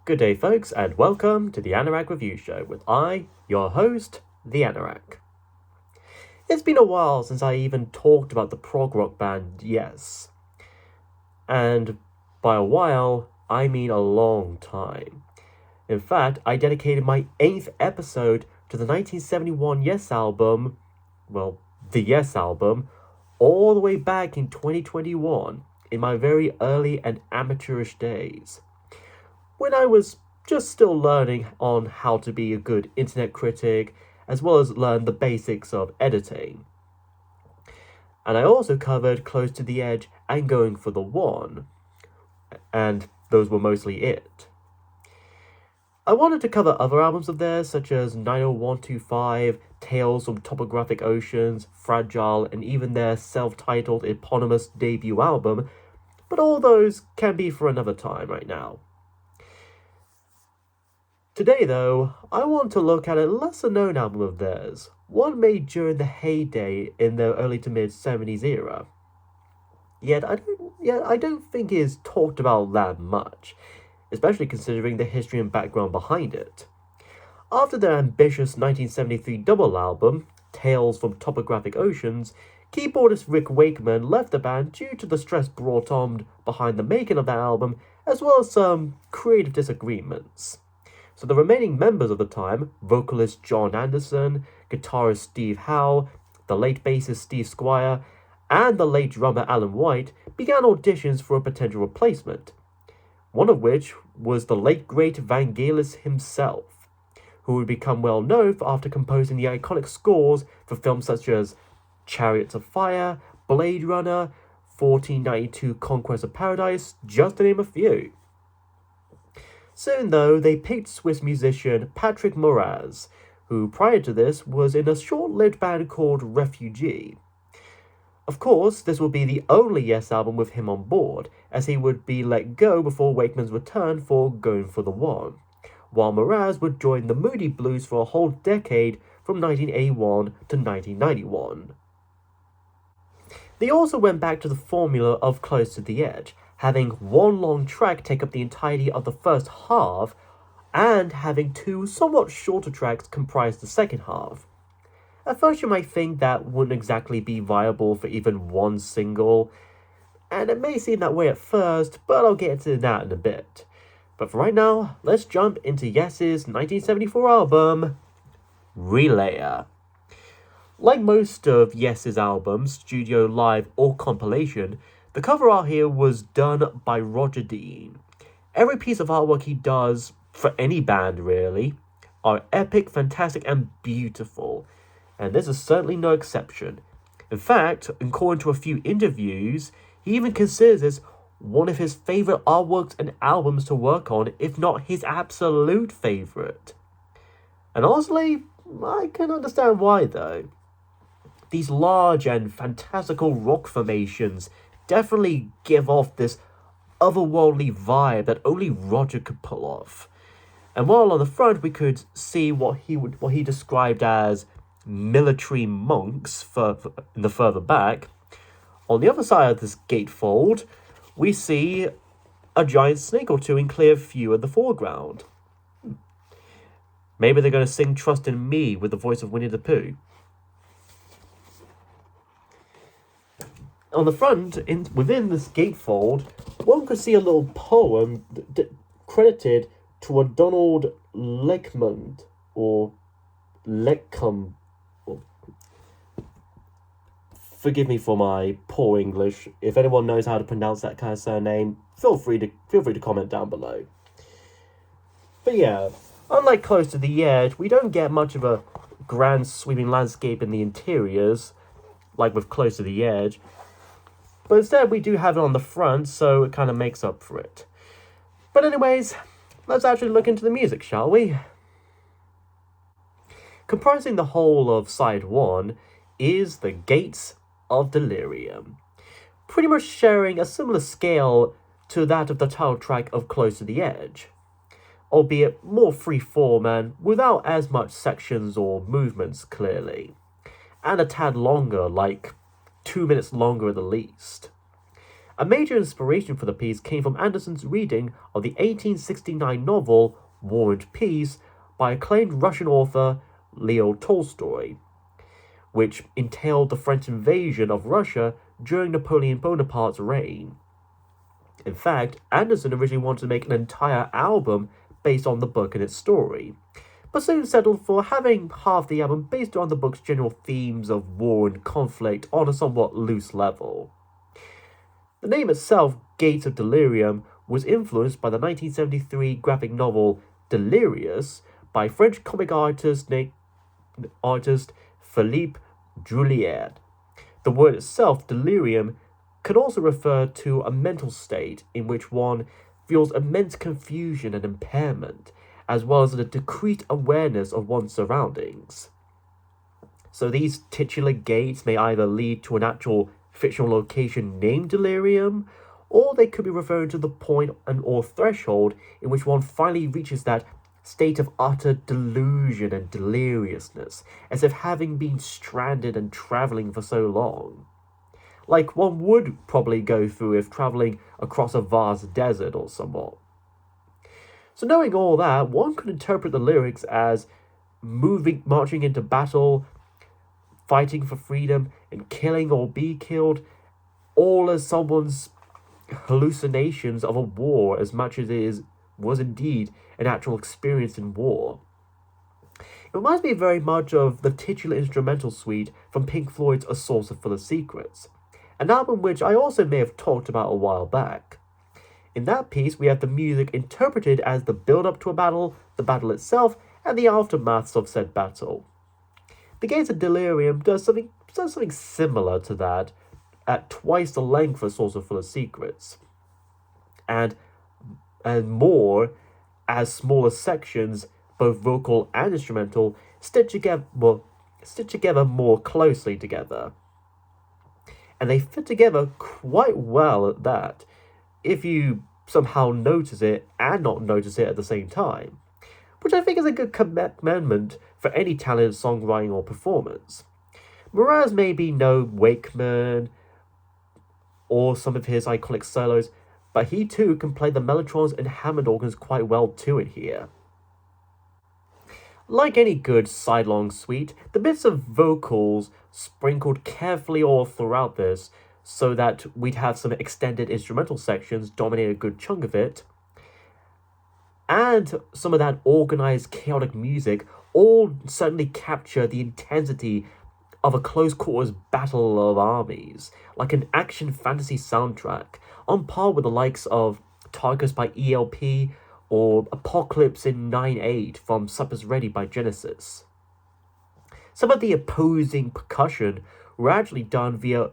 Good day, folks, and welcome to the Anorak Review Show with your host, the Anorak. It's been a while since I even talked about the prog rock band Yes. And by a while, I mean a long time. In fact, I dedicated my 8th episode to the 1971 Yes album, the Yes album, all the way back in 2021, in my very early and amateurish days, when I was just still learning on how to be a good internet critic, as well as learn the basics of editing. And I also covered Close to the Edge and Going for the One, and those were mostly it. I wanted to cover other albums of theirs, such as 90125, Tales from Topographic Oceans, Fragile, and even their self-titled eponymous debut album, but all those can be for another time right now. Today, though, I want to look at a lesser-known album of theirs, one made during the heyday in their early to mid-70s era. Yet I don't think it is talked about that much, especially considering the history and background behind it. After their ambitious 1973 double album, Tales from Topographic Oceans, keyboardist Rick Wakeman left the band due to the stress brought on behind the making of that album, as well as some creative disagreements. So the remaining members of the time, vocalist John Anderson, guitarist Steve Howe, the late bassist Steve Squire, and the late drummer Alan White, began auditions for a potential replacement, one of which was the late great Vangelis himself, who would become well known after composing the iconic scores for films such as Chariots of Fire, Blade Runner, 1492 Conquest of Paradise, just to name a few. Soon, though, they picked Swiss musician Patrick Moraz, who prior to this was in a short-lived band called Refugee. Of course, this would be the only Yes album with him on board, as he would be let go before Wakeman's return for Going for the One, while Moraz would join the Moody Blues for a whole decade from 1981 to 1991. They also went back to the formula of Close to the Edge, having one long track take up the entirety of the first half, and having two somewhat shorter tracks comprise the second half. At first you might think that wouldn't exactly be viable for even one single, and it may seem that way at first, but I'll get into that in a bit. But for right now, let's jump into Yes's 1974 album, Relayer. Like most of Yes's albums, studio, live, or compilation, the cover art here was done by Roger Dean. Every piece of artwork he does, for any band really, are epic, fantastic, and beautiful, and this is certainly no exception. In fact, according to a few interviews, he even considers this one of his favourite artworks and albums to work on, if not his absolute favourite. And honestly, I can understand why though. These large and fantastical rock formations definitely give off this otherworldly vibe that only Roger could pull off. And while on the front we could see what he described as military monks in the further back, on the other side of this gatefold we see a giant snake or two in clear view in the foreground. Maybe they're going to sing Trust in Me with the voice of Winnie the Pooh. On the front, within this gatefold, one could see a little poem credited to a Donald Leckmund, or Leckum. Forgive me for my poor English. If anyone knows how to pronounce that kind of surname, feel free to comment down below. But yeah, unlike Close to the Edge, we don't get much of a grand sweeping landscape in the interiors, like with Close to the Edge. But instead, we do have it on the front, so it kind of makes up for it. But anyways, let's actually look into the music, shall we? Comprising the whole of side 1 is The Gates of Delirium, pretty much sharing a similar scale to that of the title track of Close to the Edge, albeit more free-form and without as much sections or movements clearly, and a tad longer, like 2 minutes longer at the least. A major inspiration for the piece came from Anderson's reading of the 1869 novel War and Peace by acclaimed Russian author Leo Tolstoy, which entailed the French invasion of Russia during Napoleon Bonaparte's reign. In fact, Anderson originally wanted to make an entire album based on the book and its story, but soon settled for having half the album based on the book's general themes of war and conflict on a somewhat loose level. The name itself, Gates of Delirium, was influenced by the 1973 graphic novel Delirious by French comic artist Philippe Droulier. The word itself, delirium, could also refer to a mental state in which one feels immense confusion and impairment, as well as a decreased awareness of one's surroundings. So these titular gates may either lead to an actual fictional location named delirium, or they could be referring to the point or threshold in which one finally reaches that state of utter delusion and deliriousness, as if having been stranded and travelling for so long. Like one would probably go through if travelling across a vast desert or somewhat. So knowing all that, one could interpret the lyrics as marching into battle, fighting for freedom, and killing or be killed, all as someone's hallucinations of a war as much as was indeed an actual experience in war. It reminds me very much of the titular instrumental suite from Pink Floyd's A Saucer Full of Secrets, an album which I also may have talked about a while back. In that piece, we have the music interpreted as the build-up to a battle, the battle itself, and the aftermaths of said battle. The Gates of Delirium does something similar to that, at twice the length of A Saucer Full of Secrets, and more as smaller sections, both vocal and instrumental, stitch together more closely together. And they fit together quite well at that, if you somehow notice it and not notice it at the same time, which I think is a good commandment for any talented songwriting or performance. Mraz may be no Wakeman or some of his iconic solos, but he too can play the mellotrons and Hammond organs quite well too in here. Like any good sidelong suite, the bits of vocals sprinkled carefully all throughout this so that we'd have some extended instrumental sections dominate a good chunk of it, and some of that organized chaotic music all certainly capture the intensity of a close quarters battle of armies, like an action fantasy soundtrack, on par with the likes of Tarkus by ELP or Apocalypse in 9/8 from Supper's Ready by Genesis. Some of the opposing percussion were actually done via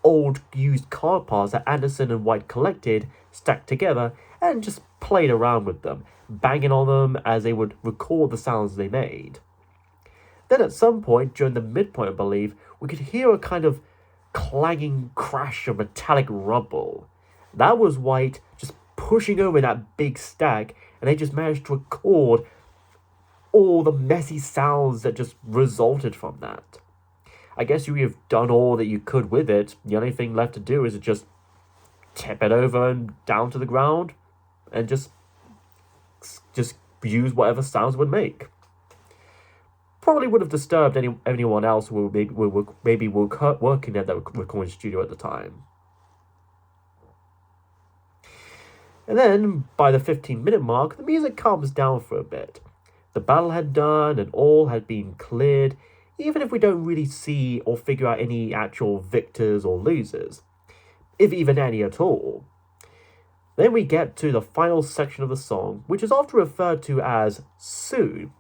old used car parts that Anderson and White collected, stacked together, and just played around with them, banging on them as they would record the sounds they made. Then at some point, during the midpoint I believe, we could hear a kind of clanging crash of metallic rumble. That was White just pushing over that big stack, and they just managed to record all the messy sounds that just resulted from that. I guess you have done all that you could with it. The only thing left to do is to just tip it over and down to the ground and just use whatever sounds it would make. Probably would have disturbed anyone else who maybe were working at the recording studio at the time. And then, by the 15-minute mark, the music calms down for a bit. The battle had done and all had been cleared, even if we don't really see or figure out any actual victors or losers, if even any at all. Then we get to the final section of the song, which is often referred to as Sue,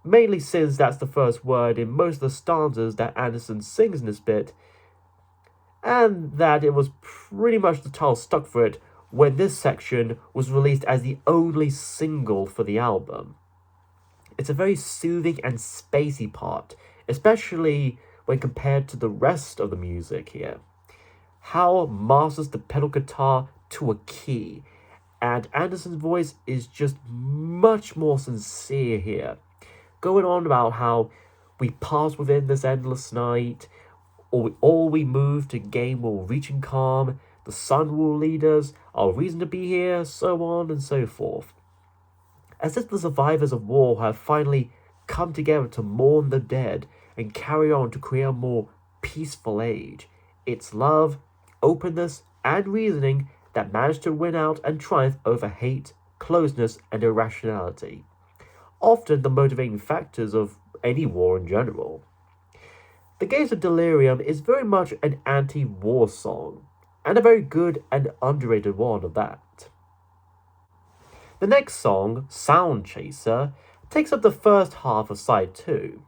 mainly since that's the first word in most of the stanzas that Anderson sings in this bit, and that it was pretty much the title stuck for it when this section was released as the only single for the album. It's a very soothing and spacey part, especially when compared to the rest of the music here. Howe masters the pedal guitar to a key, and Anderson's voice is just much more sincere here, going on about how we pass within this endless night, or all we move to gain will reach and calm, the sun will lead us, our reason to be here, so on and so forth. As if the survivors of war have finally come together to mourn the dead and carry on to create a more peaceful age. It's love, openness, and reasoning that manage to win out and triumph over hate, closeness, and irrationality. Often the motivating factors of any war in general. The Gates of Delirium is very much an anti-war song, and a very good and underrated one of that. The next song, Sound Chaser, takes up the first half of side 2.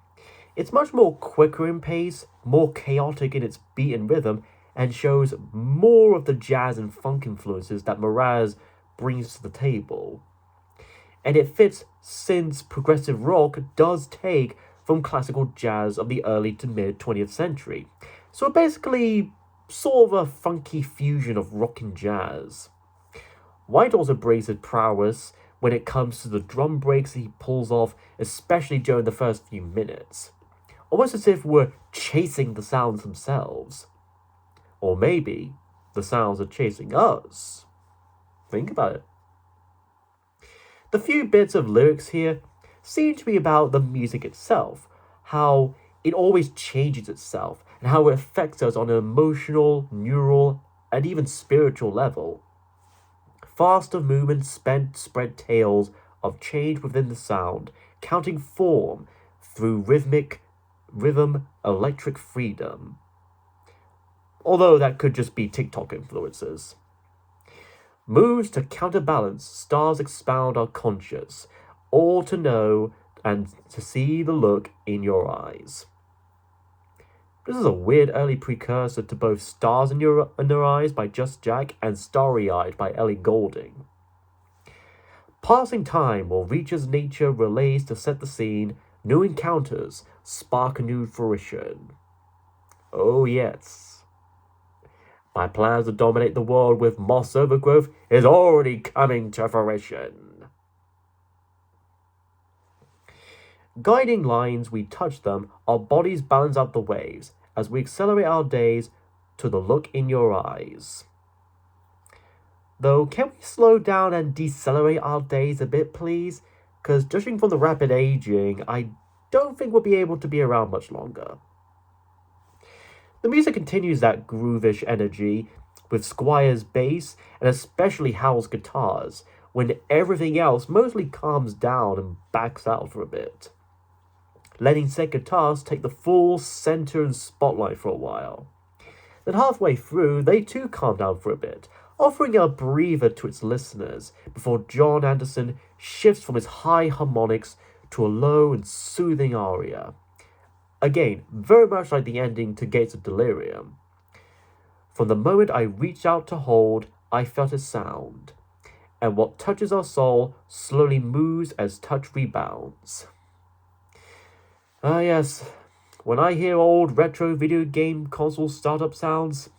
It's much more quicker in pace, more chaotic in its beat and rhythm, and shows more of the jazz and funk influences that Mraz brings to the table. And it fits since progressive rock does take from classical jazz of the early to mid 20th century. So basically, sort of a funky fusion of rock and jazz. White also brings his prowess when it comes to the drum breaks he pulls off, especially during the first few minutes. Almost as if we're chasing the sounds themselves. Or maybe the sounds are chasing us. Think about it. The few bits of lyrics here seem to be about the music itself, how it always changes itself, and how it affects us on an emotional, neural, and even spiritual level. Faster movements spread tales of change within the sound, counting form through rhythm, electric freedom. Although that could just be TikTok influences. Moves to counterbalance, stars expound our conscious, all to know and to see the look in your eyes. This is a weird early precursor to both Stars in Your Eyes by Just Jack and Starry Eyed by Ellie Goulding. Passing time or reaches nature relays to set the scene, new encounters spark a new fruition. Oh yes. My plans to dominate the world with moss overgrowth is already coming to fruition. Guiding lines, we touch them, our bodies balance out the waves, as we accelerate our days to the look in your eyes. Though, can we slow down and decelerate our days a bit, please? Because judging from the rapid aging, I don't think we'll be able to be around much longer. The music continues that groovish energy with Squire's bass and especially Howell's guitars, when everything else mostly calms down and backs out for a bit, letting said guitars take the full center and spotlight for a while. Then halfway through, they too calm down for a bit, offering a breather to its listeners before John Anderson shifts from his high harmonics to a low and soothing aria. Again, very much like the ending to Gates of Delirium. From the moment I reached out to hold, I felt a sound, and what touches our soul slowly moves as touch rebounds. Ah yes, when I hear old retro video game console startup sounds,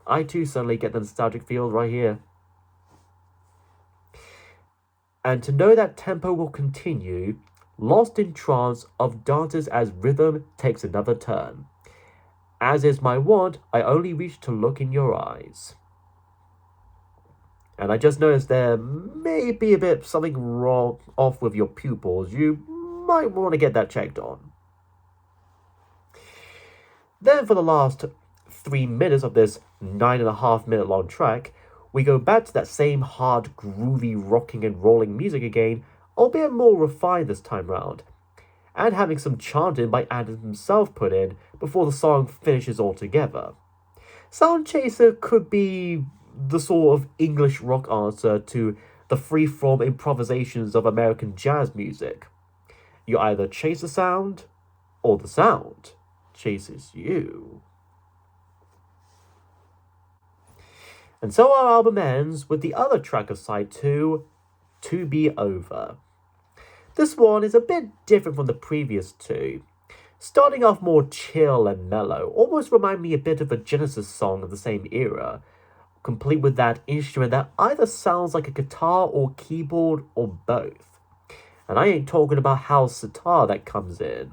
I too suddenly get the nostalgic feel right here. And to know that tempo will continue, lost in trance of dances as rhythm takes another turn. As is my wont, I only reach to look in your eyes. And I just noticed there may be a bit something wrong off with your pupils. You might want to get that checked on. Then for the last 3 minutes of this 9.5 minute long track, we go back to that same hard, groovy, rocking and rolling music again, albeit more refined this time round, and having some chanting by Adam himself put in before the song finishes altogether. Sound Chaser could be the sort of English rock answer to the free-form improvisations of American jazz music. You either chase the sound, or the sound chases you. And so our album ends with the other track of side 2, To Be Over. This one is a bit different from the previous two. Starting off more chill and mellow, almost remind me a bit of a Genesis song of the same era, complete with that instrument that either sounds like a guitar or keyboard or both. And I ain't talking about house sitar that comes in.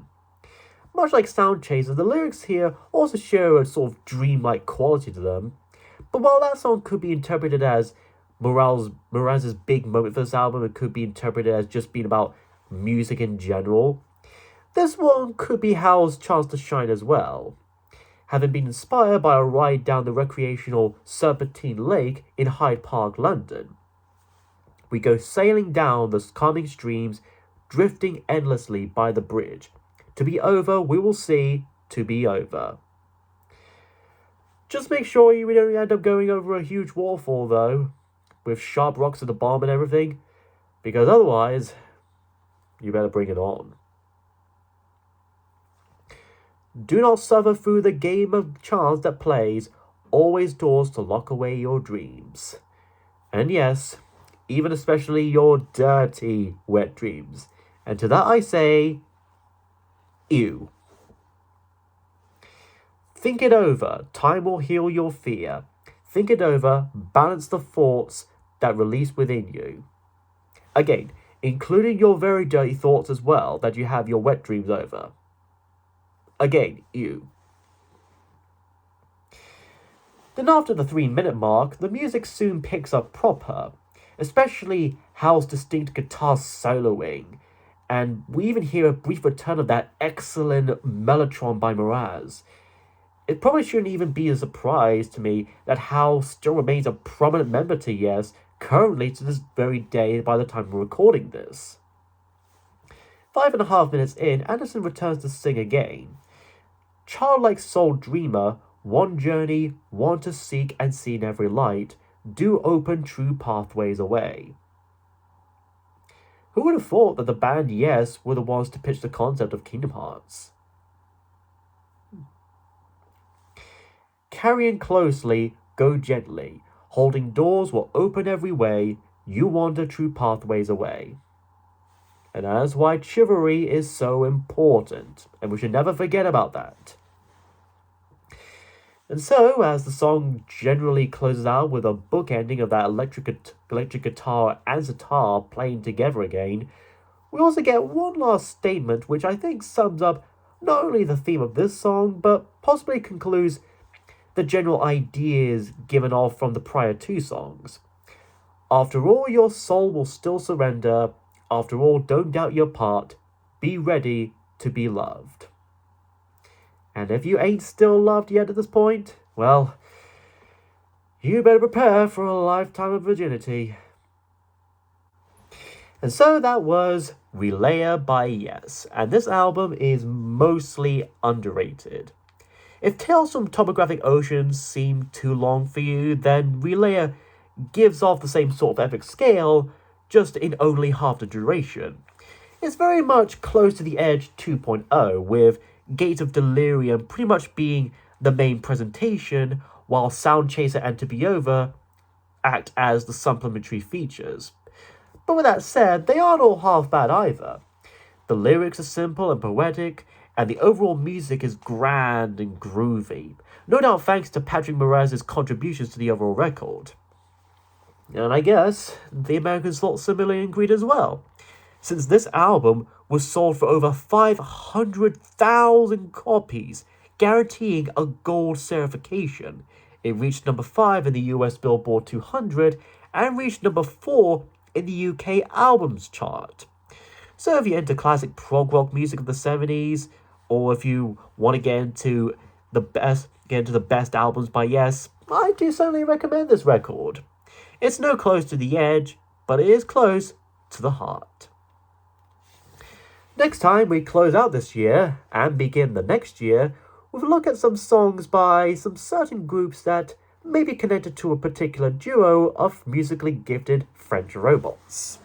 Much like Sound Chaser, the lyrics here also show a sort of dreamlike quality to them, But while that song could be interpreted as Mraz's big moment for this album, it could be interpreted as just being about music in general, this one could be Hal's chance to shine as well, having been inspired by a ride down the recreational Serpentine Lake in Hyde Park, London. We go sailing down the calming streams, drifting endlessly by the bridge. To be over, we will see, to be over. Just make sure we don't end up going over a huge waterfall, though, with sharp rocks at the bottom and everything, because otherwise, you better bring it on. Do not suffer through the game of chance that plays, always doors to lock away your dreams. And yes, even especially your dirty, wet dreams. And to that I say, ew. Think it over. Time will heal your fear. Think it over. Balance the thoughts that release within you. Again, including your very dirty thoughts as well that you have your wet dreams over. Again, ew. Then after the 3-minute mark, the music soon picks up proper, especially Hal's distinct guitar soloing, and we even hear a brief return of that excellent mellotron by Mraz. It probably shouldn't even be a surprise to me that Hal still remains a prominent member to Yes, currently to this very day by the time we're recording this. 5.5 minutes in, Anderson returns to sing again. Childlike soul dreamer, one journey, one to seek and see in every light, do open true pathways away. Who would have thought that the band Yes were the ones to pitch the concept of Kingdom Hearts? Carrying closely, go gently, holding doors will open every way, you wander true pathways away. And that's why chivalry is so important, and we should never forget about that. And so, as the song generally closes out with a bookending of that electric guitar and sitar playing together again, we also get one last statement which I think sums up not only the theme of this song, but possibly concludes the general ideas given off from the prior two songs. After all, your soul will still surrender. After all, don't doubt your part. Be ready to be loved. And if you ain't still loved yet at this point, well, you better prepare for a lifetime of virginity. And so that was Relaya by Yes, and this album is mostly underrated. If Tales from Topographic Oceans seem too long for you, then Relaya gives off the same sort of epic scale, just in only half the duration. It's very much close to the Edge 2.0, with Gates of Delirium pretty much being the main presentation, while Sound Chaser and To Be Over act as the supplementary features. But with that said, they aren't all half bad either. The lyrics are simple and poetic, and the overall music is grand and groovy, no doubt thanks to Patrick Moraz's contributions to the overall record. And I guess the Americans thought similarly in Creed as well, since this album was sold for over 500,000 copies, guaranteeing a gold certification. It reached number 5 in the US Billboard 200 and reached number 4 in the UK albums chart. So if you're into classic prog rock music of the 70s, or if you want to get into the best albums by Yes, I do certainly recommend this record. It's no close to the Edge, but it is close to the heart. Next time we close out this year and begin the next year with a look at some songs by some certain groups that may be connected to a particular duo of musically gifted French robots.